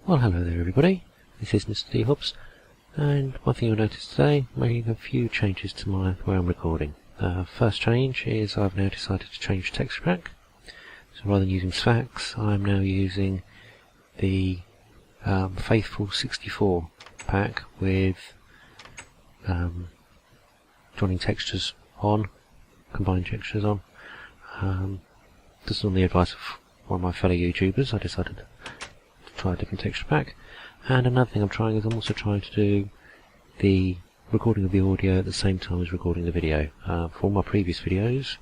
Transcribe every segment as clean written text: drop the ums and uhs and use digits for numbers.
Well, hello there everybody, this is mrdhobbs, and one thing you'll notice today, I'm making a few changes to the way I'm recording. First change is I've now decided to change the texture pack, so rather than using Sphax, I'm now using the Faithful 64 pack with joining textures on, combined textures on. This is on the advice of one of my fellow YouTubers. I decided to try a different texture pack, and another thing I'm trying is I'm also trying to do the recording of the audio at the same time as recording the video. For all my previous videos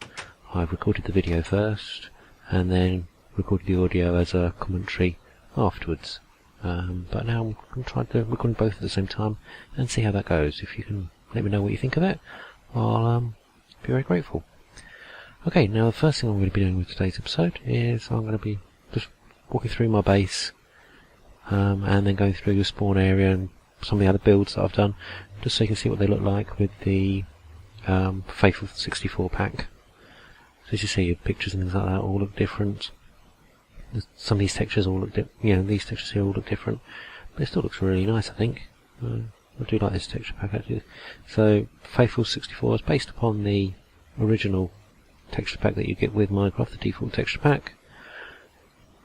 I've recorded the video first and then recorded the audio as a commentary afterwards, but now I'm trying to record both at the same time and see how that goes. If you can let me know what you think of it, I'll be very grateful. Okay, now the first thing I'm going to be doing with today's episode is I'm going to be just walking through my base and then going through the spawn area and some of the other builds that I've done, just so you can see what they look like with the Faithful 64 pack. So as you see, your pictures and things like that all look different. Some of these textures all look these textures here all look different, but it still looks really nice, I think. I do like this texture pack actually. So Faithful 64 is based upon the original texture pack that you get with Minecraft, the default texture pack,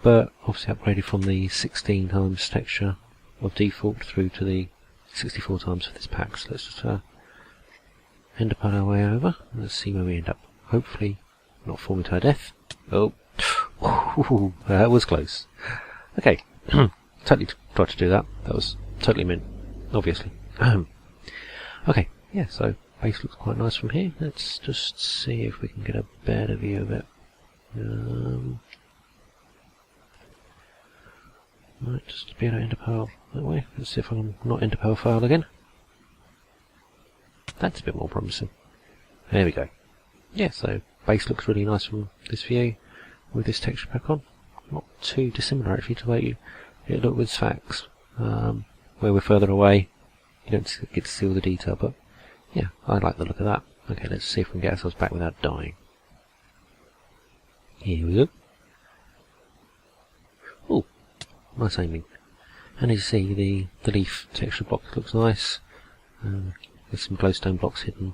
but obviously upgraded from the 16 times texture of default through to the 64 times for this pack. So let's just end up on our way over and let's see where we end up. Hopefully not falling to our death. Oh, that was close. Okay, totally tried to do that. That was totally meant, obviously. Okay, yeah, so base looks quite nice from here. Let's just see if we can get a better view of it. Right, just to be able to ender pearl that way. Let's see if I can not ender pearl file again. That's a bit more promising. There we go. Yeah, so base looks really nice from this view with this texture pack on. Not too dissimilar actually to the way it looked with Sphax. Where we're further away, you don't get to see all the detail, but yeah, I like the look of that. Okay, let's see if we can get ourselves back without dying. Here we go. Oh, nice aiming. And as you see, the leaf texture block looks nice. There's some glowstone blocks hidden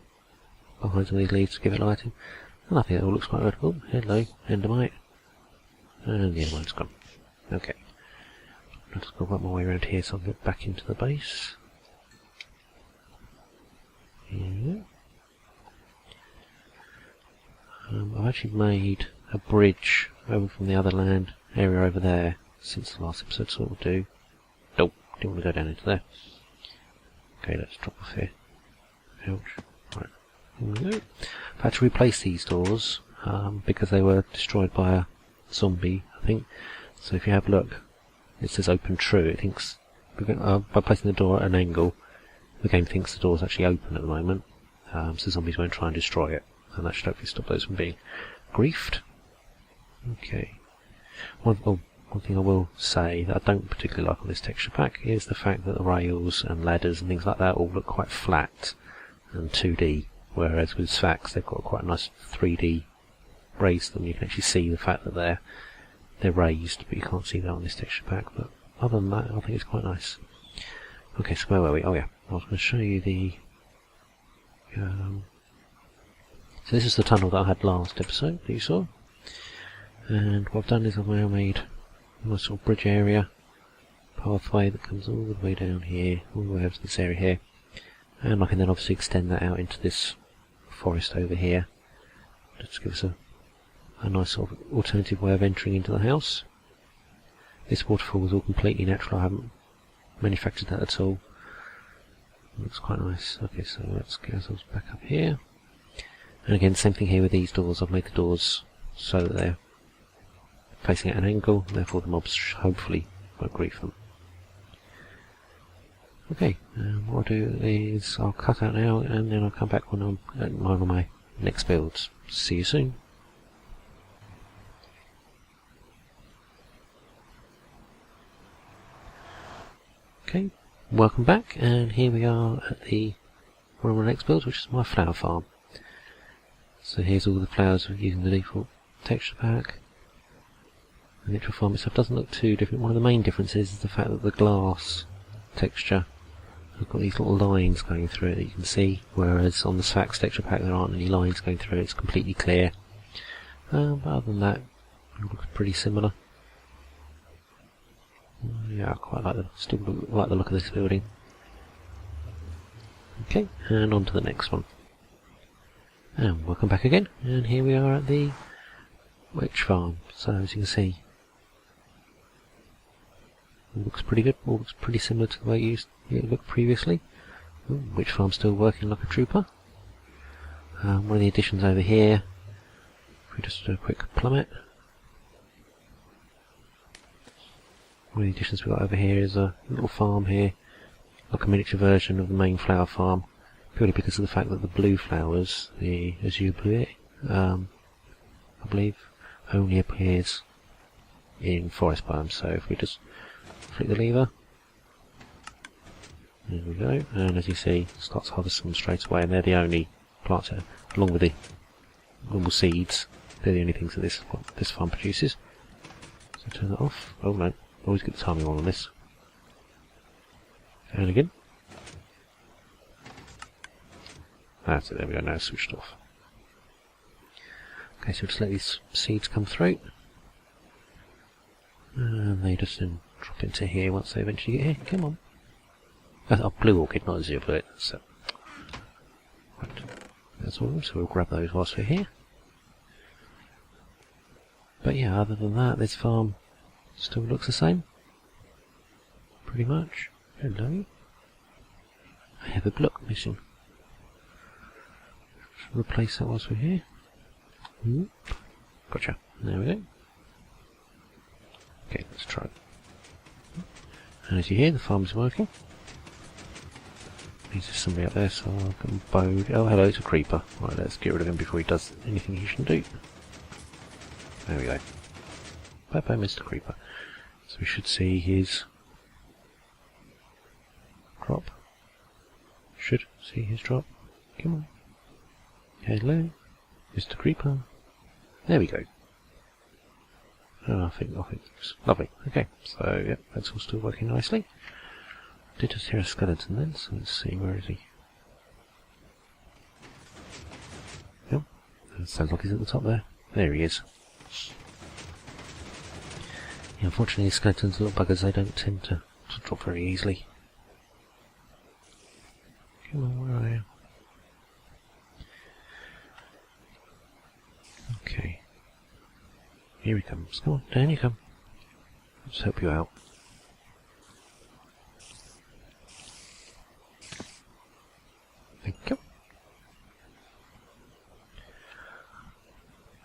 behind some of these leaves to give it lighting. And I think it all looks quite good. Oh, hello, endermite. And the endermite's gone. Okay. I'll just go work my way around here so I can get back into the base. Yeah. I've actually made a bridge over from the other land area over there since the last episode, so we'll do. Nope, didn't want to go down into there. Okay, let's drop off here. Ouch. Right, here we go. I've had to replace these doors because they were destroyed by a zombie, I think. So if you have a look, it says open true. It thinks by placing the door at an angle, the game thinks the door is actually open at the moment, so zombies won't try and destroy it, and that should hopefully stop those from being griefed. Okay. One thing I will say that I don't particularly like on this texture pack is the fact that the rails and ladders and things like that all look quite flat and 2D, whereas with Sphax they've got quite a nice 3D raise to them. You can actually see the fact that they're raised, but you can't see that on this texture pack. But other than that, I think it's quite nice. Okay, so where were we? Oh yeah, I was going to show you the... so this is the tunnel that I had last episode that you saw. And what I've done is I've now made a nice sort of bridge area, pathway that comes all the way down here, all the way over to this area here. And I can then obviously extend that out into this forest over here, just to give us a nice sort of alternative way of entering into the house. This waterfall was all completely natural, I haven't manufactured that at all. Looks quite nice. Okay, so let's get ourselves back up here. And again, same thing here with these doors. I've made the doors so that they're facing at an angle, therefore the mobs hopefully won't grief them. Okay, what I'll do is I'll cut out now and then I'll come back when I'm at one of my next builds. See you soon. Okay, welcome back, and here we are at one of my next builds, which is my flower farm. So here's all the flowers using the default texture pack. The miniature farm itself doesn't look too different. One of the main differences is the fact that the glass texture has got these little lines going through it that you can see, whereas on the Sphax texture pack there aren't any lines going through it, it's completely clear. But other than that, it looks pretty similar. Yeah, I quite like still like the look of this building. Okay, and on to the next one. And welcome back again, and here we are at the witch farm. So as you can see, it looks pretty good, all looks pretty similar to the way it looked previously. Witch farm still working like a trooper. One of the additions over here, if we just do a quick plummet. One of the additions we've got over here is a little farm here, like a miniature version of the main flower farm, purely because of the fact that the blue flowers, the azure bleu, I believe, only appears in forest biomes. So if we just flick the lever, there we go, and as you see, it starts harvesting them straight away, and they're the only plants, along with the normal seeds, they're the only things that this farm produces. So turn that off. Oh no, always get the timing on this. And again. That's it, there we go, now it's switched off. Okay, so just let these seeds come through. And they just then drop into here once they eventually get here. Come on. Oh, blue orchid, not azure bleu. So, right. That's all of them, so we'll grab those whilst we're here. But yeah, other than that, this farm still looks the same. Pretty much. Hello. I have a block missing. Replace that whilst we're here. Whoop. Gotcha. There we go. Okay, let's try. And as you hear, the farm's working. There's somebody up there, so I can bode. Oh, hello, it's a creeper. Right, let's get rid of him before he does anything he shouldn't do. There we go. Bye bye, Mr. Creeper. So we should see his drop. Should see his drop. Come on. Hello, Mr. Creeper. There we go. Oh, I think it's lovely. Okay, so yeah, that's all still working nicely. Did just hear a skeleton then, so let's see, where is he? Yep, sounds like he's at the top there. There he is. Yeah, unfortunately, skeletons, little buggers, they don't tend to drop very easily. Come on, where are you? Okay. Here he comes. Come on, down you come. Let's help you out. Thank you.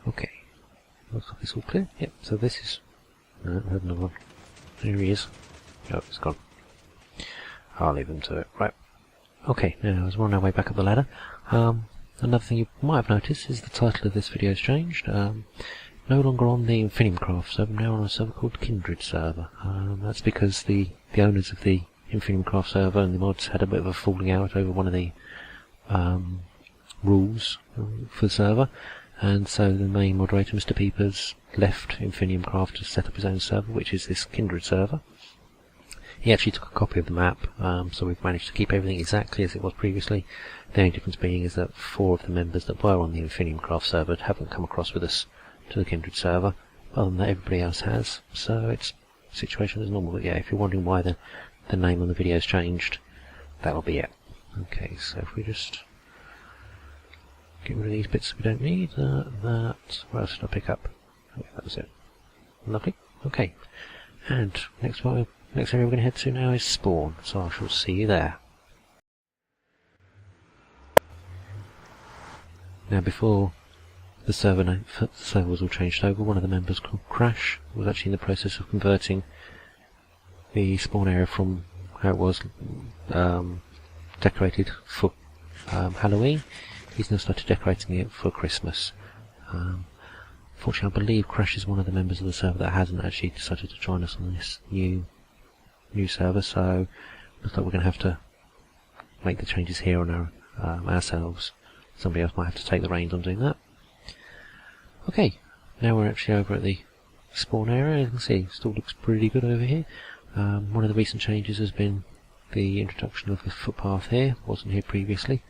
Okay. Looks like it's all clear. Yep, so this is... No, I have another one. There he is. Oh, it's gone. I'll leave him to it. Right. Okay, now as we're on our way back up the ladder, another thing you might have noticed is the title of this video has changed. No longer on the InfiniumCraft server, now on a server called Kindred server. That's because the owners of the InfiniumCraft server and the mods had a bit of a falling out over one of the rules for the server, and so the main moderator, Mr. Peepers, left InfiniumCraft to set up his own server, which is this Kindred server. He actually took a copy of the map, so we've managed to keep everything exactly as it was previously. The only difference being is that 4 of the members that were on the InfiniumCraft server haven't come across with us to the Kindred server. Other than that, everybody else has. So it's situation as normal. But yeah, if you're wondering why the name on the video's changed, that'll be it. Okay, so if we just get rid of these bits we don't need, what else did I pick up? Oh, yeah, that was it. Lovely. Okay, and next area we're going to head to now is Spawn, so I shall see you there. Now before the server was all changed over, one of the members called Crash was actually in the process of converting the spawn area from how it was decorated for Halloween. He's now started decorating it for Christmas. Fortunately, I believe Crash is one of the members of the server that hasn't actually decided to join us on this new server, so looks like we're going to have to make the changes here on our ourselves. Somebody else might have to take the reins on doing that. Okay, now we're actually over at the spawn area. As you can see, it still looks pretty good over here. One of the recent changes has been the introduction of the footpath here. Wasn't here previously.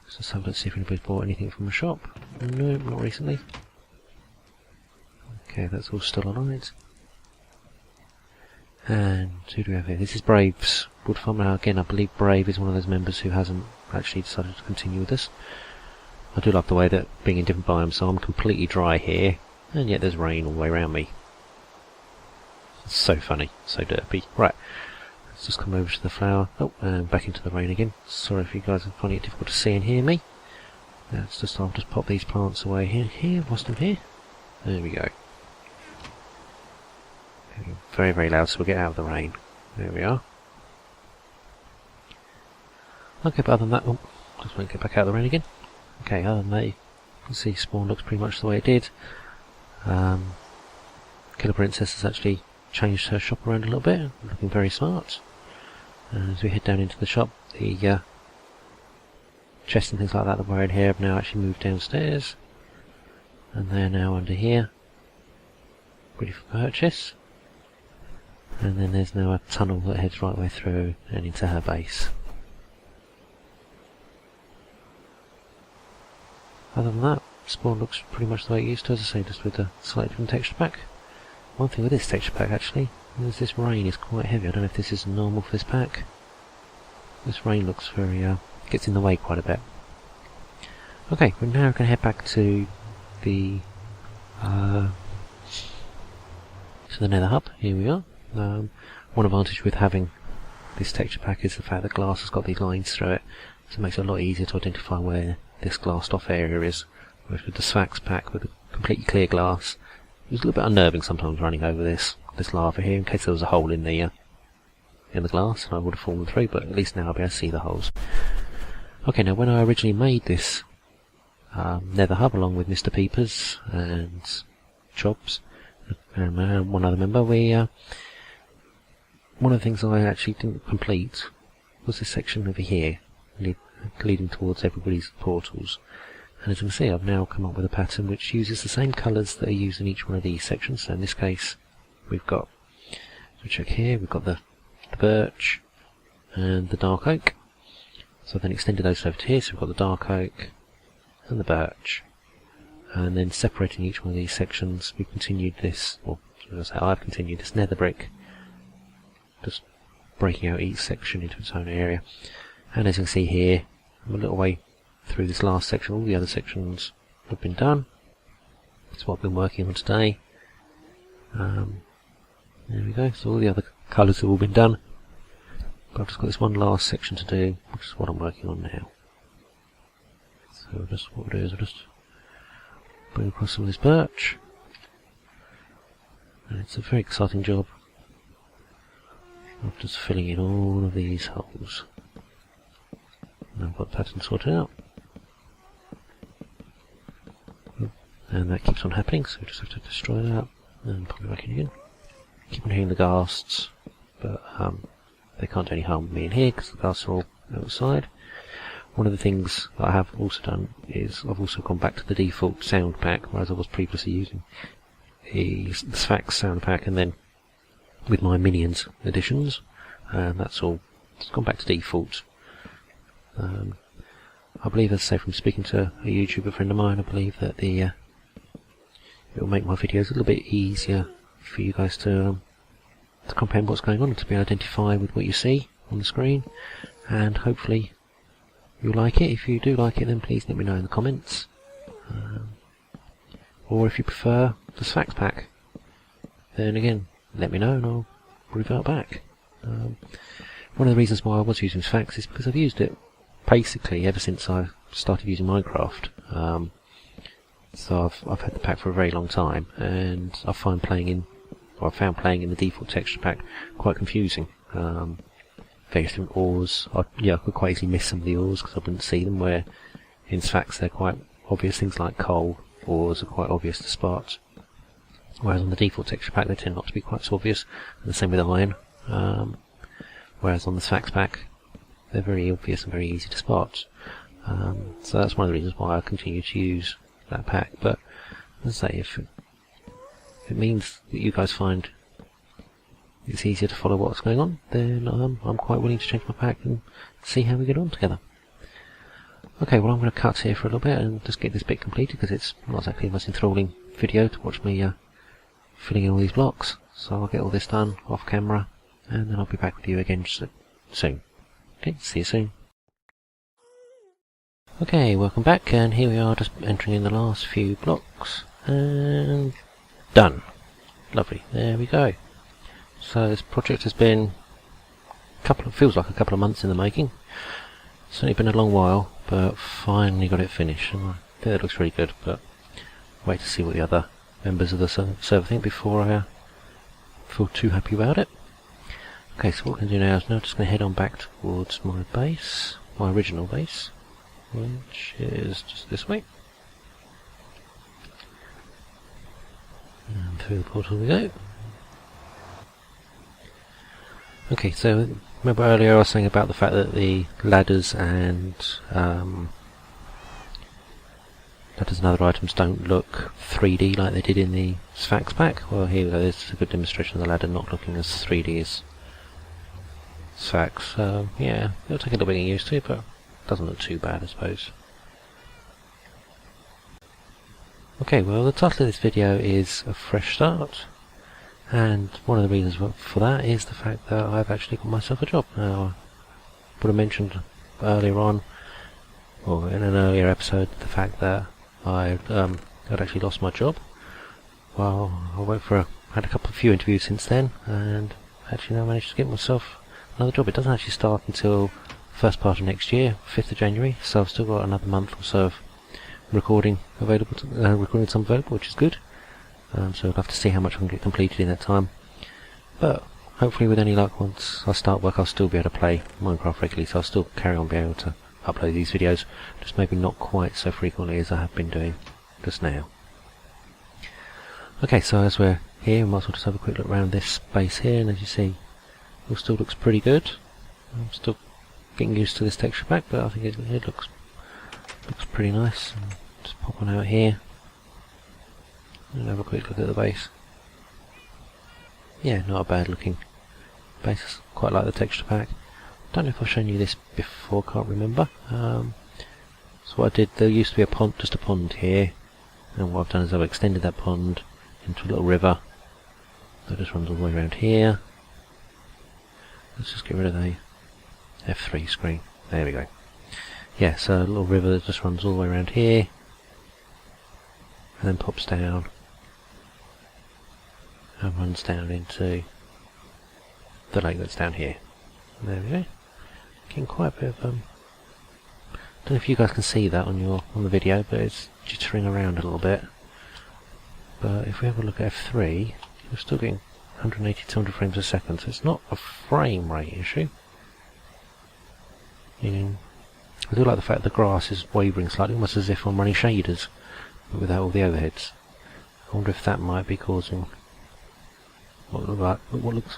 So let's have a look, see if anybody's bought anything from the shop. No, not recently. Okay, that's all still alright. And who do we have here? This is Brave's wood farm. Now again, I believe Brave is one of those members who hasn't actually decided to continue with us. I do love the way that being in different biomes, so I'm completely dry here, and yet there's rain all the way around me. It's so funny, so derpy. Right, let's just come over to the flower. Oh, and back into the rain again. Sorry if you guys are finding it difficult to see and hear me. Let's just, I'll just pop these plants away here, lost them here. There we go. Very, very loud, so we'll get out of the rain. There we are. Okay, but other than that, just won't get back out of the rain again. Okay, other than that, you can see spawn looks pretty much the way it did. Killer Princess has actually changed her shop around a little bit, looking very smart. And as we head down into the shop, the chests and things like that were in here have now actually moved downstairs. And they're now under here, ready for purchase. And then there's now a tunnel that heads right the way through and into her base. Other than that, spawn looks pretty much the way it used to, as I say, just with a slightly different texture pack. One thing with this texture pack actually is this rain is quite heavy. I don't know if this is normal for this pack. This rain looks very, gets in the way quite a bit. Okay, we're now going to head back to the Nether Hub. Here we are. One advantage with having this texture pack is the fact that glass has got these lines through it, so it makes it a lot easier to identify where this glassed off area is. Whereas with the Sphax pack with a completely clear glass, it was a little bit unnerving sometimes running over this lava here in case there was a hole in the glass and I would have fallen through, but at least now I'll be able to see the holes. Okay, now when I originally made this Nether Hub along with Mr. Peepers and Chobs and one other member, one of the things I actually didn't complete was this section over here, leading towards everybody's portals. And as you can see, I've now come up with a pattern which uses the same colours that are used in each one of these sections. So in this case, we've got, so check here, we've got the birch and the dark oak. So I've then extended those over to here, so we've got the dark oak and the birch. And then separating each one of these sections, we've continued this, or as I say, I've continued this nether brick, just breaking out each section into its own area. And as you can see here, I'm a little way through this last section. All the other sections have been done. That's what I've been working on today. There we go, so all the other colours have all been done. But I've just got this one last section to do, which is what I'm working on now. So what we'll do is I'll just bring across some of this birch. And it's a very exciting job of just filling in all of these holes. And I've got the pattern sorted out. And that keeps on happening, so we just have to destroy that and put it back in again. Keep on hearing the ghasts, but they can't do any harm with me in here because the ghasts are all outside. One of the things that I have also done is I've also gone back to the default sound pack, whereas I was previously using the Sphax sound pack, and then with my Minions additions, that's all. It's gone back to default. I believe, as I say, from speaking to a YouTuber friend of mine, I believe that it will make my videos a little bit easier for you guys to comprehend what's going on and to be able to identify with what you see on the screen, and hopefully you'll like it. If you do like it, then please let me know in the comments, or if you prefer the Sphax pack, then again let me know and I'll revert back. One of the reasons why I was using Sphax is because I've used it basically ever since I started using Minecraft. So I've had the pack for a very long time, and I found playing in the default texture pack quite confusing. Various different ores. I could quite easily miss some of the ores because I wouldn't see them, where in Sphax they're quite obvious. Things like coal ores are quite obvious to spot, whereas on the default texture pack they tend not to be quite so obvious, and the same with iron. Whereas on the Sphax pack they're very obvious and very easy to spot. So that's one of the reasons why I continue to use that pack. But as I say, if it means that you guys find it's easier to follow what's going on, then I'm quite willing to change my pack and see how we get on together. Okay, well I'm going to cut here for a little bit and just get this bit completed, because it's not exactly the most enthralling video to watch me filling in all these blocks. So I'll get all this done off camera, and then I'll be back with you again soon. Okay, see you soon. Okay, welcome back, and here we are just entering in the last few blocks, and done. Lovely, there we go. So this project has been feels like a couple of months in the making. It's only been a long while, but finally got it finished, and I think it looks really good, but wait to see what the other members of the server think before I feel too happy about it. Okay, so what we're going to do now is just going to head on back towards my base, my original base, which is just this way. And through the portal we go. Okay, so remember earlier I was saying about the fact that the ladders and other items don't look 3D like they did in the Sphax pack? Well, here we go, there's a good demonstration of the ladder not looking as 3D as Sphax. So yeah, it'll take a little bit of getting used to, but it doesn't look too bad, I suppose. Okay, well the title of this video is A Fresh Start, and one of the reasons for that is the fact that I've actually got myself a job. Now, I would have mentioned earlier on, or in an earlier episode, the fact that I'd actually lost my job. Well, I had a few interviews since then, and actually now managed to get myself another job. It doesn't actually start until first part of next year, 5th of January, so I've still got another month or so of recording some available, which is good. So I'll have to see how much I can get completed in that time. But hopefully with any luck, once I start work, I'll still be able to play Minecraft regularly, so I'll still carry on being able to upload these videos, just maybe not quite so frequently as I have been doing just now. Okay, so as we're here, we might as well just have a quick look around this space here, and as you see, it still looks pretty good. I'm still getting used to this texture pack, but I think it looks pretty nice. Just pop on out here and have a quick look at the base. Yeah, not a bad looking base. Quite like the texture pack. Don't know if I've shown you this before, can't remember. So what I did, there used to be just a pond here, and what I've done is I've extended that pond into a little river that just runs all the way around here. Let's just get rid of the F3 screen. There we go. Yeah, so a little river that just runs all the way around here, and then pops down and runs down into the lake that's down here. There we go. Getting quite a bit of don't know if you guys can see that on the video, but it's jittering around a little bit. But if we have a look at F3, we're still getting 180 to 200 frames a second, so it's not a frame rate issue. I do like the fact that the grass is wavering slightly, almost as if I'm running shaders, but without all the overheads. I wonder if that might be causing what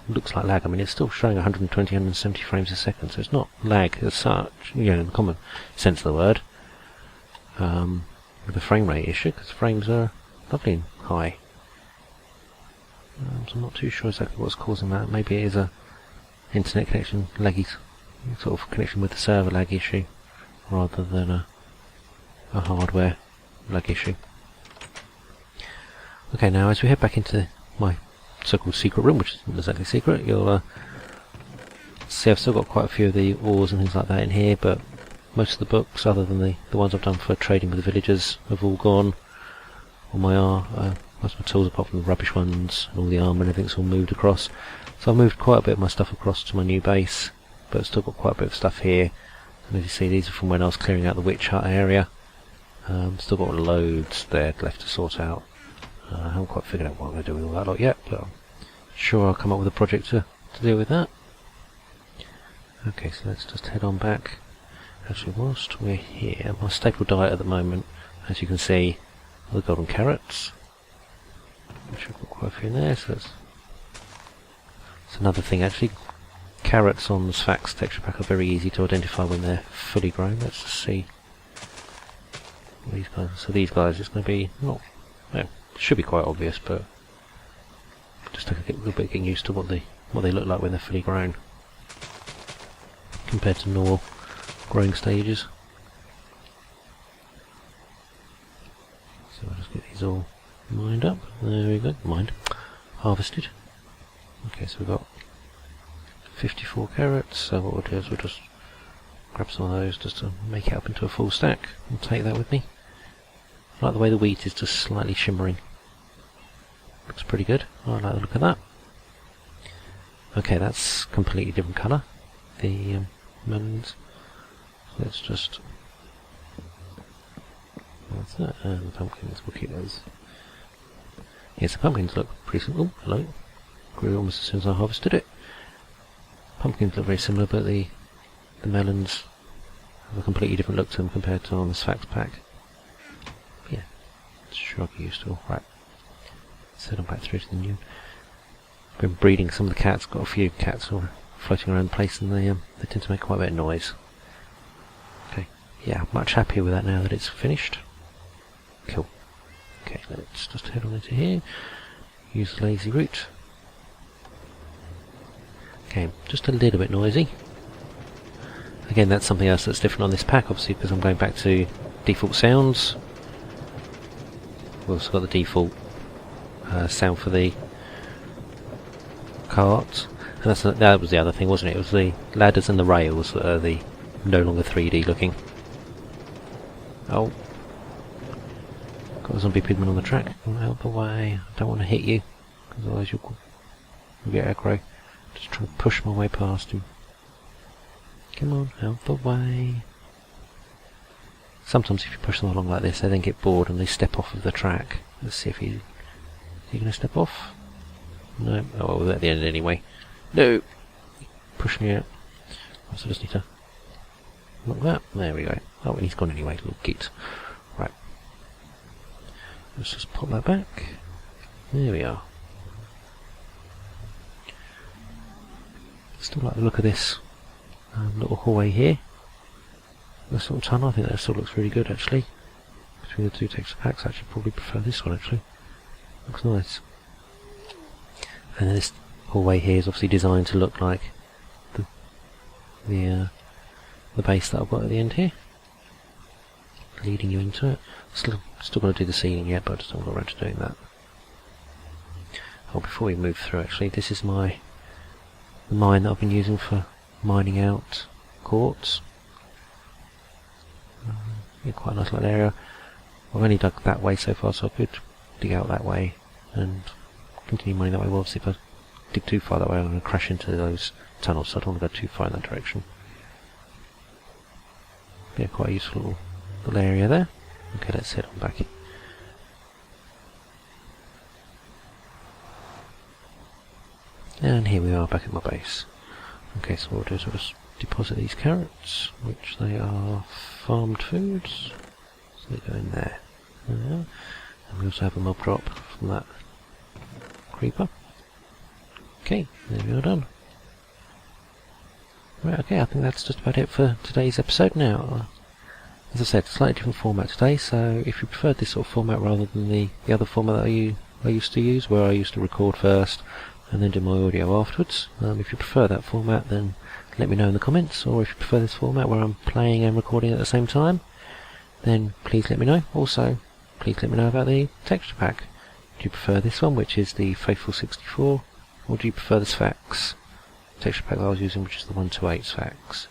looks like lag. I mean, it's still showing 120, 170 frames a second, so it's not lag as such, in the common sense of the word, with the frame rate issue, because frames are lovely and high. So I'm not too sure exactly what's causing that. Maybe it is a internet connection laggy, sort of connection with the server lag issue, rather than a hardware lag issue. Okay, now as we head back into my so-called secret room, which isn't exactly secret, you'll see I've still got quite a few of the ores and things like that in here, but most of the books, other than the ones I've done for trading with the villagers, have all gone. All my most of my tools, apart from the rubbish ones, and all the armour and everything's all moved across. So I've moved quite a bit of my stuff across to my new base, but I've still got quite a bit of stuff here. And as you see, these are from when I was clearing out the witch hut area. Still got loads there left to sort out. I haven't quite figured out what I'm going to do with all that lot yet, but I'm sure I'll come up with a project to deal with that. Okay, so let's just head on back. Actually, whilst we're here, my staple diet at the moment, as you can see, are the golden carrots, which I've got quite a few in there, so that's another thing actually. Carrots on the Sphax texture pack are very easy to identify when they're fully grown. Let's just see these guys. So these guys, it's going to be not Well, it should be quite obvious, but just take a little bit getting used to what they look like when they're fully grown, compared to normal growing stages. So I'll just get these all mined up. There we go, harvested. Okay, so we've got 54 carrots, so what we'll do is we'll just grab some of those just to make it up into a full stack and take that with me. I like the way the wheat is just slightly shimmering. Looks pretty good. I like the look of that. Okay, that's completely different colour, the melons. Let's just... What's that? And the pumpkins, we'll keep those. Yes, the pumpkins look pretty simple. Oh, hello. Grew almost as soon as I harvested it. Pumpkins look very similar, but the melons have a completely different look to them compared to on the Sfax pack. Yeah, sure I'll get used to. Right, let's head on back through to the new. Been breeding some of the cats. Got a few cats all floating around the place, and they tend to make quite a bit of noise. Okay, yeah, much happier with that now that it's finished. Cool. Okay, let's just head on into here. Use the lazy route. Okay, just a little bit noisy. Again, that's something else that's different on this pack, obviously, because I'm going back to default sounds. We've also got the default sound for the cart, and that was the other thing, wasn't it? It was the ladders and the rails that are the no longer 3D looking. Oh, got a zombie pigman on the track. Out of the way! I don't want to hit you, because otherwise you'll get aggro. Just trying to push my way past him. Come on, out the way. Sometimes if you push them along like this, they then get bored and they step off of the track. Let's see if is he going to step off? No. Oh, well, at the end anyway. No! Push me out. So I just need to lock that. There we go. Oh, and he's gone anyway, little git. Right. Let's just pop that back. There we are. Still like the look of this little hallway here. This little tunnel, I think that still looks really good actually. Between the two texture packs, I actually probably prefer this one actually. Looks nice. And this hallway here is obviously designed to look like the base that I've got at the end here, leading you into it. Still got to do the ceiling yet, but I just haven't got around to doing that. Oh, before we move through, actually, this is the mine that I've been using for mining out quartz. Yeah, quite a nice little area. I've only dug that way so far, so I could dig out that way and continue mining that way. Well, obviously if I dig too far that way I'm going to crash into those tunnels, so I don't want to go too far in that direction. Yeah, quite a useful little area there. Okay, let's head on back. And here we are back at my base. Okay, so what we'll do is we'll just deposit these carrots, which they are farmed foods. So they go in there. And we also have a mob drop from that creeper. Okay, there we are done. Right, okay, I think that's just about it for today's episode now. As I said, slightly different format today, so if you preferred this sort of format rather than the other format that I used to use, where I used to record first and then do my audio afterwards, if you prefer that format, then let me know in the comments. Or if you prefer this format where I'm playing and recording at the same time, then please let me know. Also, please let me know about the texture pack. Do you prefer this one, which is the Faithful 64, or do you prefer the Sfax texture pack that I was using, which is the 128 Sfax?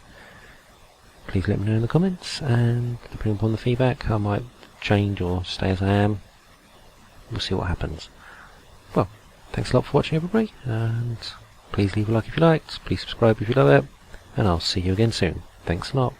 Please let me know in the comments, and depending upon the feedback, I might change or stay as I am. We'll see what happens. Well, thanks a lot for watching, everybody, and please leave a like if you liked, please subscribe if you love it, and I'll see you again soon. Thanks a lot.